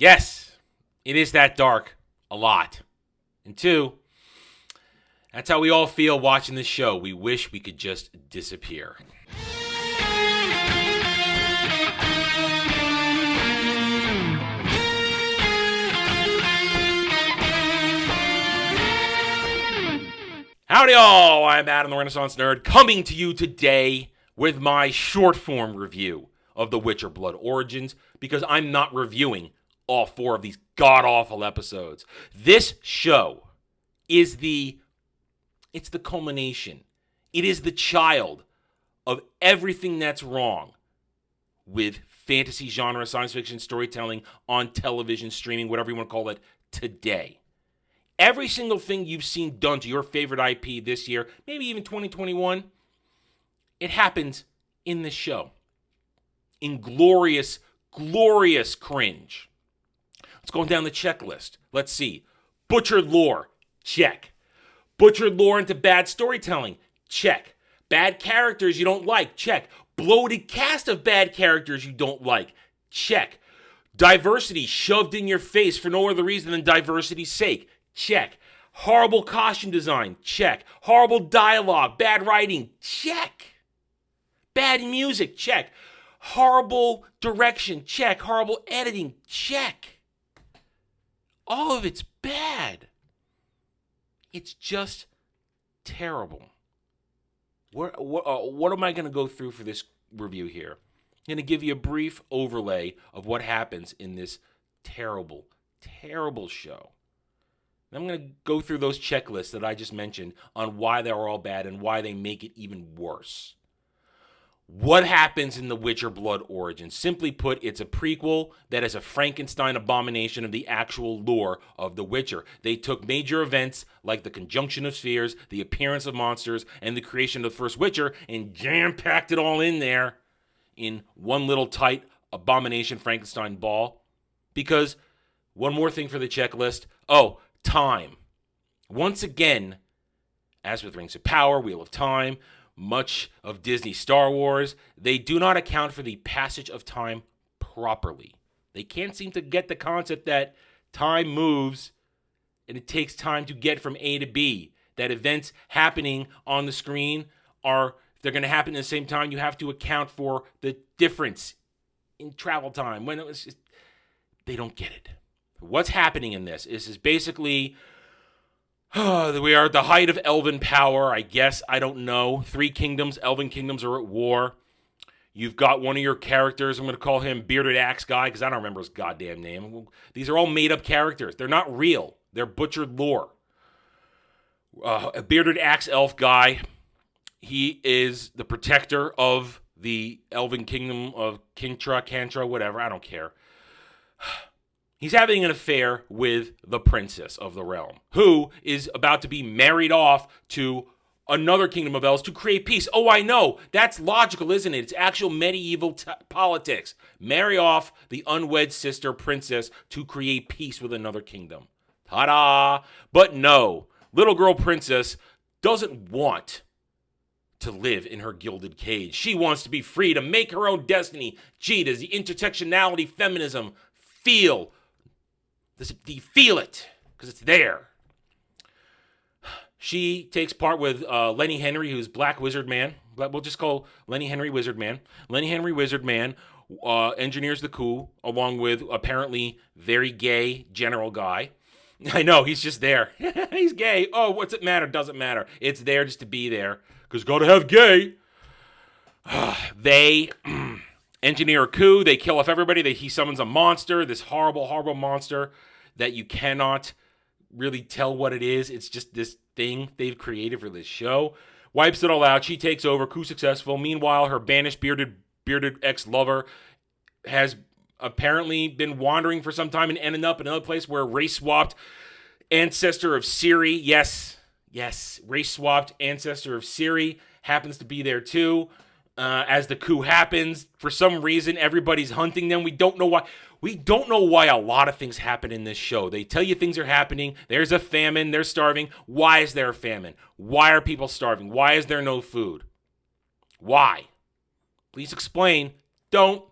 Yes, it is that dark. A lot. And two, that's how we all feel watching this show. We wish we could just disappear. Howdy all, I'm Adam the Renaissance Nerd, coming to you today with my short form review of The Witcher Blood Origins, because I'm not reviewing all 4 of these god-awful episodes. This show is it's the culmination. It is the child of everything that's wrong with fantasy genre, science fiction storytelling on television, streaming, whatever you want to call it, today. Every single thing you've seen done to your favorite IP this year, maybe even 2021, it happens in this show. In glorious, glorious cringe. Let's go down the checklist. Let's see. Butchered lore, check. Butchered lore into bad storytelling, check. Bad characters you don't like, check. Bloated cast of bad characters you don't like, check. Diversity shoved in your face for no other reason than diversity's sake, check. Horrible costume design, check. Horrible dialogue, bad writing, check. Bad music, check. Horrible direction, check. Horrible editing, check. All of it's bad. It's just terrible. What am I going to go through for this review here? I'm going to give you a brief overlay of what happens in this terrible, terrible show. I'm going to go through those checklists that I just mentioned on why they're all bad and why they make it even worse. What happens in The Witcher Blood Origins? Simply put, it's a prequel that is a Frankenstein abomination of the actual lore of The Witcher. They took major events like the conjunction of spheres, the appearance of monsters, and the creation of the first Witcher and jam-packed it all in there in one little tight abomination Frankenstein ball. Because, one more thing for the checklist. Time. Once again, as with Rings of Power, Wheel of Time, much of Disney Star Wars, they do not account for the passage of time properly. They can't seem to get the concept that time moves and it takes time to get from A to B. That events happening on the screen if they're going to happen at the same time, you have to account for the difference in travel time. They don't get it. What's happening in this? This is basically, we are at the height of elven power, I guess. I don't know. 3 kingdoms, elven kingdoms are at war. You've got one of your characters, I'm going to call him Bearded Axe Guy, because I don't remember his goddamn name. These are all made-up characters. They're not real. They're butchered lore. A Bearded Axe Elf Guy, he is the protector of the elven kingdom of Kantra, whatever, I don't care. He's having an affair with the princess of the realm, who is about to be married off to another kingdom of elves to create peace. Oh, I know. That's logical, isn't it? It's actual medieval politics. Marry off the unwed sister princess to create peace with another kingdom. Ta-da! But no, little girl princess doesn't want to live in her gilded cage. She wants to be free to make her own destiny. Gee, does the intersectionality feminism feel? Do you feel it? Because it's there. She takes part with Lenny Henry, who's Black Wizard Man. We'll just call Lenny Henry Wizard Man. Lenny Henry Wizard Man engineers the coup, along with apparently very gay general guy. I know, he's just there. He's gay. Oh, what's it matter? Doesn't matter. It's there just to be there. Because gotta have gay. They engineer a coup. They kill off everybody. He summons a monster, this horrible, horrible monster that you cannot really tell what it is. It's just this thing they've created for this show. Wipes it all out. She takes over. Coup successful. Meanwhile, her banished bearded ex-lover has apparently been wandering for some time and ended up in another place where race-swapped ancestor of Ciri. Yes, race-swapped ancestor of Ciri happens to be there too. As the coup happens, for some reason, everybody's hunting them. We don't know why. We don't know why a lot of things happen in this show. They tell you things are happening. There's a famine. They're starving. Why is there a famine? Why are people starving? Why is there no food? Why? Please explain. Don't.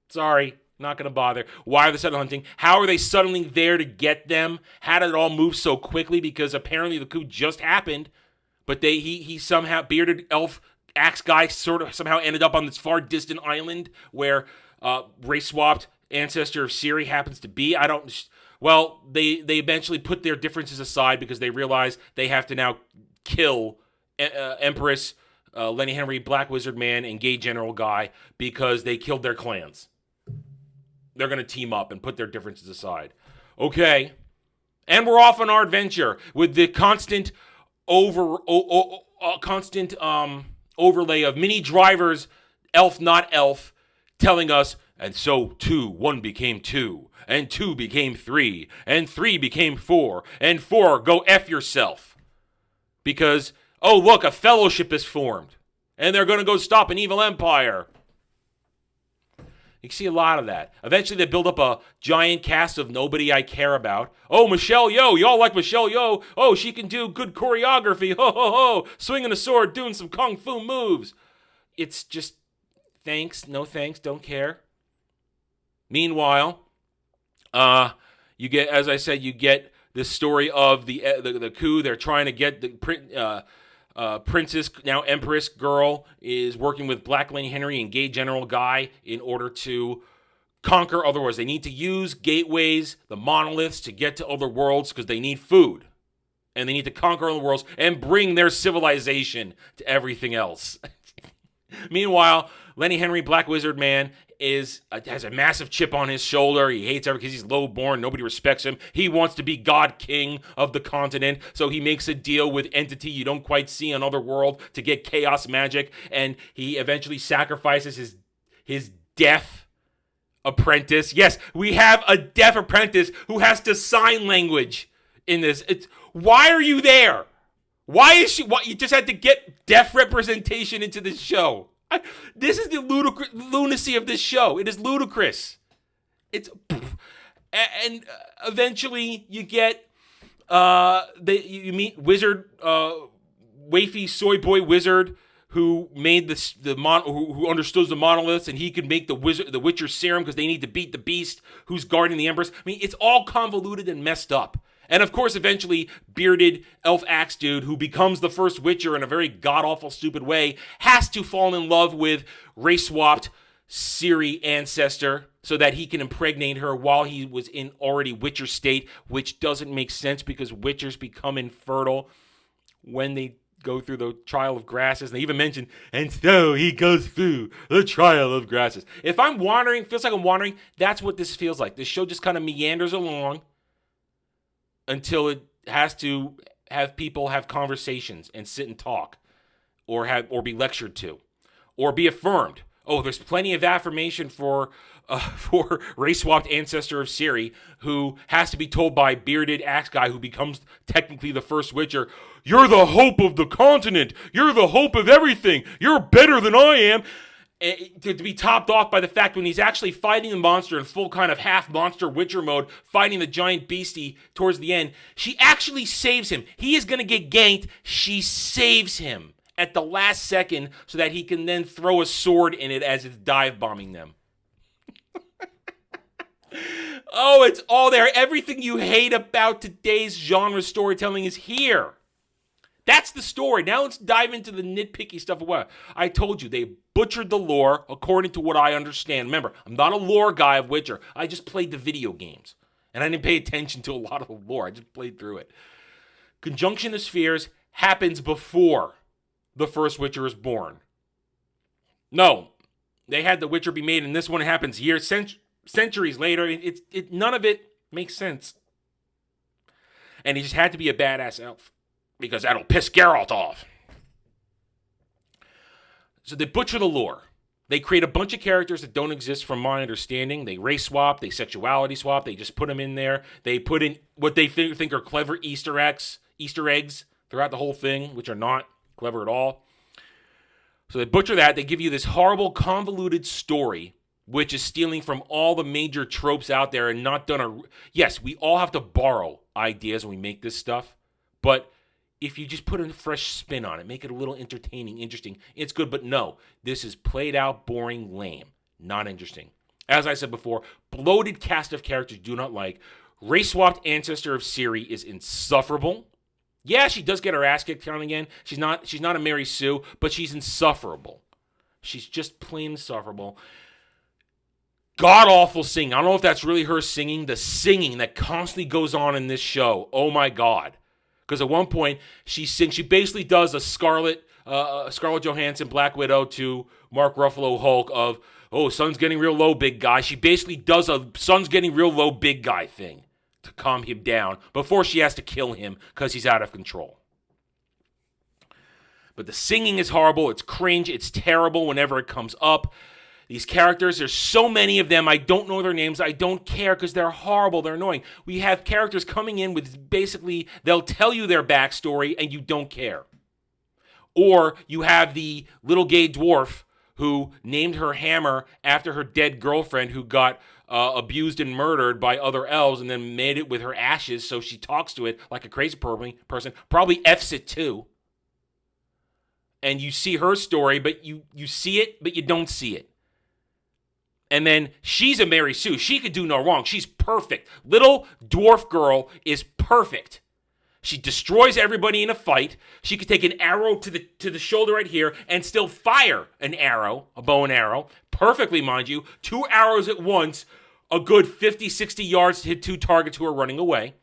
Sorry. Not going to bother. Why are they suddenly hunting? How are they suddenly there to get them? How did it all move so quickly? Because apparently the coup just happened, but he somehow, bearded elf axe guy sort of somehow ended up on this far distant island where race-swapped ancestor of Ciri happens to be. Well, they eventually put their differences aside because they realize they have to now kill Empress, Lenny Henry, Black Wizard Man, and Gay General Guy because they killed their clans. They're going to team up and put their differences aside. Okay. And we're off on our adventure with the constant overlay of mini drivers, elf not elf, telling us, and so 1 became 2, and 2 became 3, and 3 became 4, and 4 go F yourself. Because, oh look, a fellowship is formed, and they're going to go stop an evil empire. You see a lot of that. Eventually, they build up a giant cast of nobody I care about. Oh, Michelle Yeoh. Y'all like Michelle Yeoh. Oh, she can do good choreography. Ho, ho, ho. Swinging a sword, doing some kung fu moves. It's just, thanks, no thanks, don't care. Meanwhile, you get, as I said, you get the story of the coup. They're trying to get the Princess, now Empress girl, is working with Black Lane Henry and Gay General Guy in order to conquer other worlds. They need to use gateways, the monoliths, to get to other worlds because they need food. And they need to conquer other worlds and bring their civilization to everything else. Meanwhile, Lenny Henry, Black Wizard Man, has a massive chip on his shoulder. He hates everyone because he's low-born. Nobody respects him. He wants to be God King of the continent, so he makes a deal with entity you don't quite see on other world to get chaos magic, and he eventually sacrifices his deaf apprentice. Yes, we have a deaf apprentice who has to sign language in this. Why are you there? Why is she? You just had to get deaf representation into this show. This is the lunacy of this show. It is ludicrous. And eventually you get you meet Wizard, Wafy Soy Boy Wizard, who made who understood the monoliths, and he could make the Witcher serum because they need to beat the beast who's guarding the Empress. I mean, it's all convoluted and messed up. And of course, eventually, bearded elf axe dude, who becomes the first Witcher in a very god-awful, stupid way, has to fall in love with race-swapped Ciri ancestor so that he can impregnate her while he was in already Witcher state, which doesn't make sense because Witchers become infertile when they go through the trial of grasses. And they even mention, and so he goes through the trial of grasses. If I'm wandering, feels like I'm wandering, that's what this feels like. This show just kind of meanders along until it has to have people have conversations and sit and talk, or be lectured to, or be affirmed. Oh, there's plenty of affirmation for race-swapped ancestor of Ciri, who has to be told by bearded axe guy, who becomes technically the first Witcher, "You're the hope of the continent. You're the hope of everything. You're better than I am." To be topped off by the fact when he's actually fighting the monster in full kind of half-monster Witcher mode, fighting the giant beastie towards the end, she actually saves him. He is going to get ganked. She saves him at the last second so that he can then throw a sword in it as it's dive-bombing them. Oh, it's all there. Everything you hate about today's genre storytelling is here. That's the story. Now let's dive into the nitpicky stuff of what I told you. They butchered the lore according to what I understand. Remember, I'm not a lore guy of Witcher. I just played the video games. And I didn't pay attention to a lot of the lore. I just played through it. Conjunction of Spheres happens before the first Witcher is born. No, they had the Witcher be made, and this one happens centuries later. None of it makes sense. And he just had to be a badass elf, because that'll piss Geralt off. So they butcher the lore. They create a bunch of characters that don't exist from my understanding. They race swap, they sexuality swap, they just put them in there. They put in what they think are clever Easter eggs throughout the whole thing, which are not clever at all. So they butcher that. They give you this horrible, convoluted story, which is stealing from all the major tropes out there and not done Yes, we all have to borrow ideas when we make this stuff, but if you just put a fresh spin on it, make it a little entertaining, interesting, it's good. But no, this is played out, boring, lame, not interesting. As I said before, bloated cast of characters do not like. Race-swapped ancestor of Siri is insufferable. Yeah, she does get her ass kicked down again. She's not a Mary Sue, but she's insufferable. She's just plain insufferable. God-awful singing. I don't know if that's really her singing. The singing that constantly goes on in this show. Oh, my God. Because at one point, she sings. She basically does a Scarlett Johansson Black Widow to Mark Ruffalo Hulk of, oh, sun's getting real low, big guy. She basically does a sun's getting real low, big guy thing to calm him down before she has to kill him because he's out of control. But the singing is horrible. It's cringe. It's terrible whenever it comes up. These characters, there's so many of them. I don't know their names. I don't care because they're horrible. They're annoying. We have characters coming in with basically, they'll tell you their backstory and you don't care. Or you have the little gay dwarf who named her hammer after her dead girlfriend who got abused and murdered by other elves and then made it with her ashes, so she talks to it like a crazy person. Probably F's it too. And you see her story, but you see it, but you don't see it. And then she's a Mary Sue. She could do no wrong. She's perfect. Little dwarf girl is perfect. She destroys everybody in a fight. She could take an arrow to the shoulder right here and still fire an arrow, a bow and arrow, perfectly, mind you. 2 arrows at once, a good 50, 60 yards to hit 2 targets who are running away.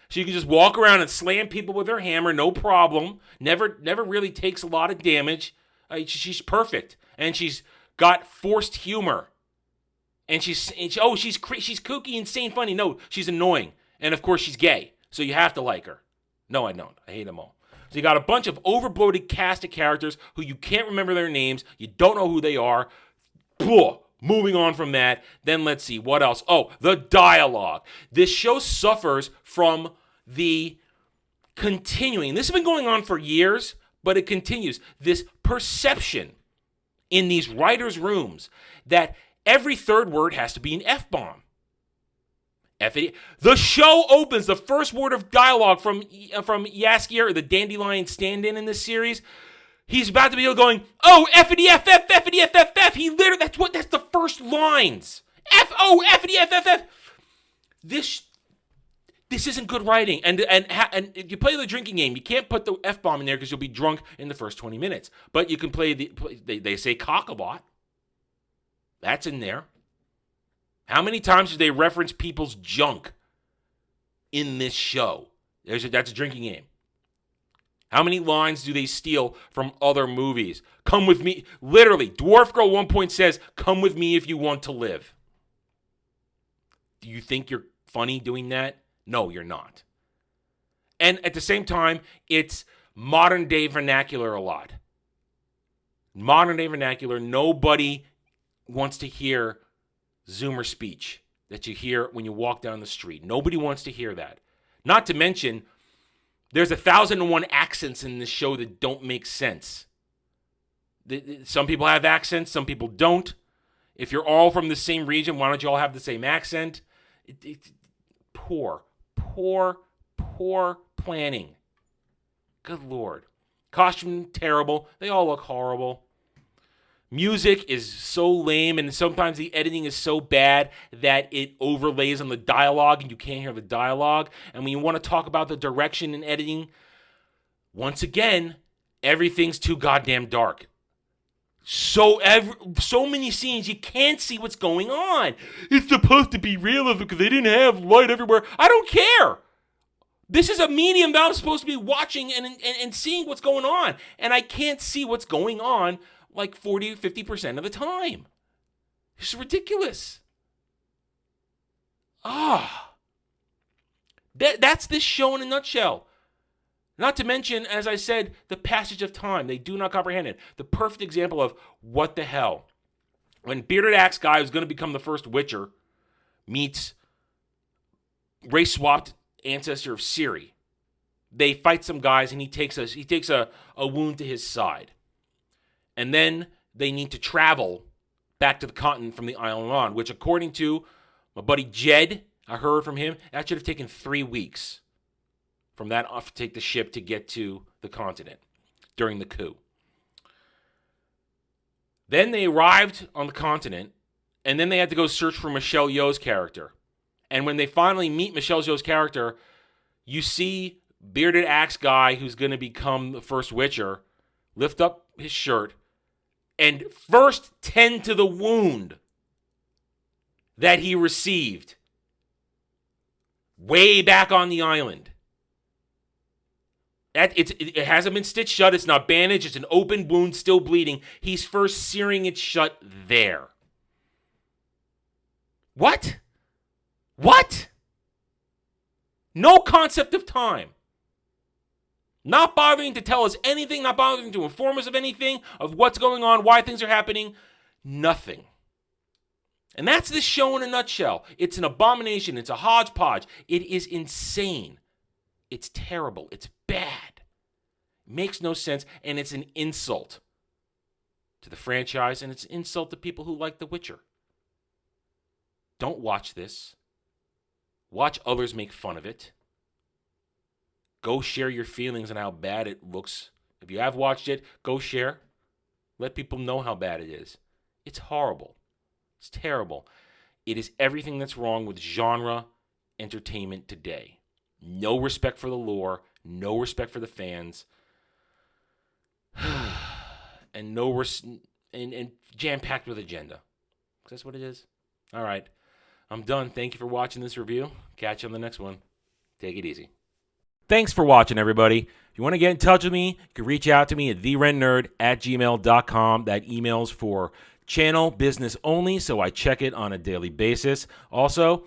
She can just walk around and slam people with her hammer, no problem. Never really takes a lot of damage. She's perfect. And she's got forced humor. And she's kooky, insane, funny. No, she's annoying. And of course, she's gay. So you have to like her. No, I don't. I hate them all. So you got a bunch of overbloated cast of characters who you can't remember their names. You don't know who they are. Moving on from that. Then let's see. What else? Oh, the dialogue. This show suffers from the continuing. This has been going on for years, but it continues. This perception in these writers' rooms that every third word has to be an F-bomb. F-idiot. The show opens, the first word of dialogue from Yaskier, the dandelion stand-in in this series. He's about to be going, oh, F-idiot, F-F, F-idiot, F-F. He literally, that's the first lines. F-O, F-idiot, F-F. This isn't good writing. And if you play the drinking game, you can't put the F-bomb in there because you'll be drunk in the first 20 minutes. But you can play they say cock a lot. That's in there. How many times do they reference people's junk in this show? That's a drinking game. How many lines do they steal from other movies? Come with me. Literally, Dwarf Girl 1 point says, come with me if you want to live. Do you think you're funny doing that? No, you're not. And at the same time, it's modern day vernacular a lot. Modern day vernacular, nobody wants to hear Zoomer speech that you hear when you walk down the street. Nobody wants to hear that. Not to mention, there's 1,001 accents in this show that don't make sense. Some people have accents, some people don't. If you're all from the same region, why don't you all have the same accent? Poor planning. Good Lord. Costume, terrible. They all look horrible. Music is so lame, and sometimes the editing is so bad that it overlays on the dialogue, and you can't hear the dialogue. And when you want to talk about the direction and editing, once again, everything's too goddamn dark. So many scenes, you can't see what's going on. It's supposed to be realism because they didn't have light everywhere. I don't care. This is a medium that I'm supposed to be watching and seeing what's going on. And I can't see what's going on like 40 or 50% of the time. It's ridiculous. That's this show in a nutshell. Not to mention, as I said, the passage of time. They do not comprehend it. The perfect example of what the hell. When Bearded Axe guy who's going to become the first Witcher meets race-swapped ancestor of Ciri, they fight some guys and he takes a wound to his side. And then they need to travel back to the continent from the island on, which according to my buddy Jed, I heard from him, that should have taken 3 weeks from that off to take the ship to get to the continent during the coup. Then they arrived on the continent, And then they had to go search for Michelle Yeoh's character. And when they finally meet Michelle Yeoh's character, you see bearded axe guy who's going to become the first Witcher lift up his shirt and first tend to the wound that he received way back on the island. It hasn't been stitched shut. It's not bandaged. It's an open wound, still bleeding. He's first searing it shut there. What? What? No concept of time. Not bothering to tell us anything, not bothering to inform us of anything, of what's going on, why things are happening. Nothing. And that's this show in a nutshell. It's an abomination. It's a hodgepodge. It is insane. It's terrible. It's bad. It makes no sense, and it's an insult to the franchise, and it's an insult to people who like The Witcher. Don't watch this. Watch others make fun of it. Go share your feelings on how bad it looks. If you have watched it, go share. Let people know how bad it is. It's horrible. It's terrible. It is everything that's wrong with genre entertainment today. No respect for the lore, no respect for the fans, and and jam-packed with agenda. That's what it is. All right. I'm done. Thank you for watching this review. Catch you on the next one. Take it easy. Thanks for watching, everybody. If you want to get in touch with me, you can reach out to me at therennerd@gmail.com. That email's for channel business only, so I check it on a daily basis. Also,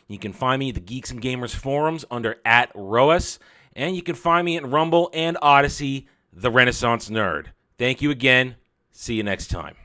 you can find me at the Geeks and Gamers forums under @ROAS, and you can find me at Rumble and Odyssey, The Renaissance Nerd. Thank you again. See you next time.